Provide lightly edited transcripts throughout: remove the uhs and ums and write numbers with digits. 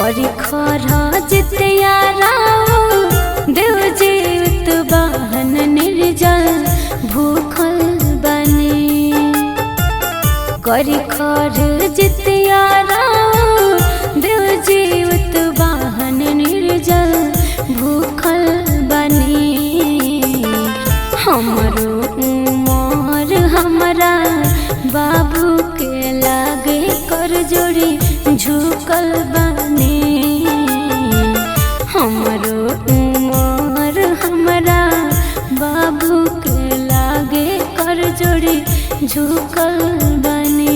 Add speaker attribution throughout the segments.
Speaker 1: करी खरज तैयाराओ देव जीवित बहन निर्जल भूखल बनी। करी खरज तैयाराओ देव जीवित बहन निर्जल भूखल बनी। हमरो उमर हमरा बाबू के लागे कर जोड़ी झुकल बनी। हमरो उमर हमरा बाबू के लागे कर जोड़ी झुकल बनी।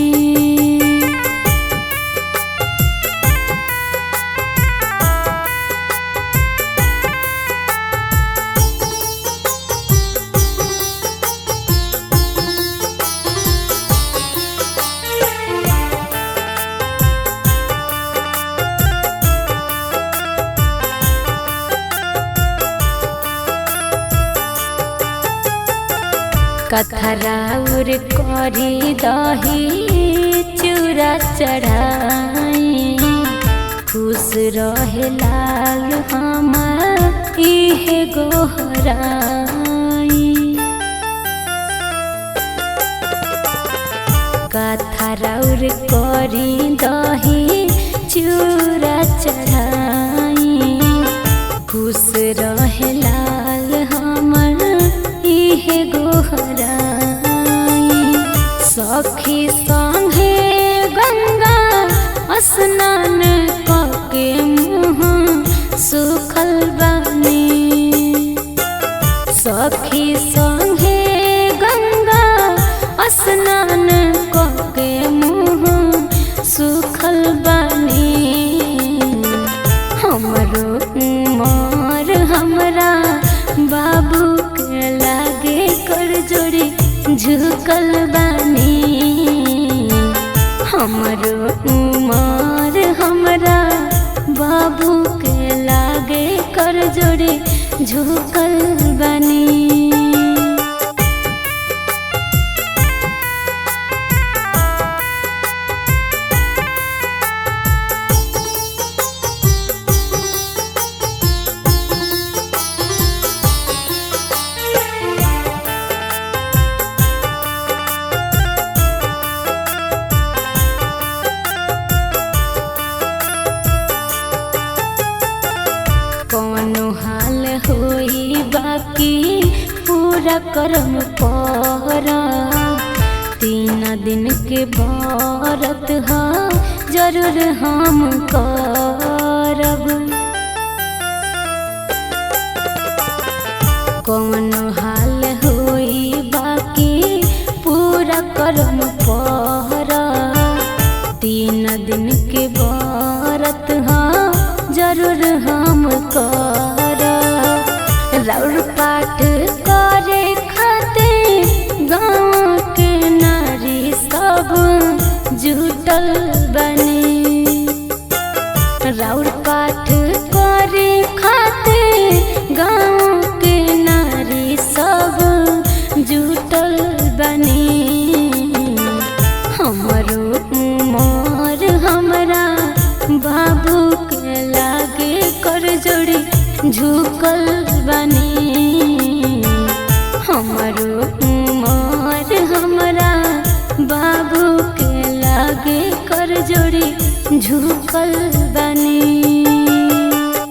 Speaker 1: कथराउर करी दही चूड़ा चढ़ाई खुश रहे लाल हमार इहे गोहराई। कथराउर करी दही चूड़ा चढ़ाई खुश रहे लाल हमार इहे गोहराई। सखी संगे गंगा स्नान कके मुँह सुखल बनी। सखी संगे गंगा स्नान कके मुँह सुखल बनी। हमरो उमर हमरा बाबू के लागे कर जोड़ी झुकल बनी। हमरो उमर हमरा बाबू के लागे कर जोड़ी झुकल बनी। कौनो हाल होई बाकी पूरा करम पर 3 दिन के व्रत ह जरूर हम करब। कौनो हाल होई बाकी पूरा करम पर 3 दिन के व्रत ह जरूर हम कर। राउर पाठ करे खातिर गाँव के नारी सब जुटल बनी। राउर पाठ करे खातिर गाँव के नारी सब जुटल बनी। हमरो उमर हमरा बाबू के लागे कर जोड़ी झुकल बनी। हमरो उमर हमरा बाबू के लागे कर जोड़ी झुकल बनी।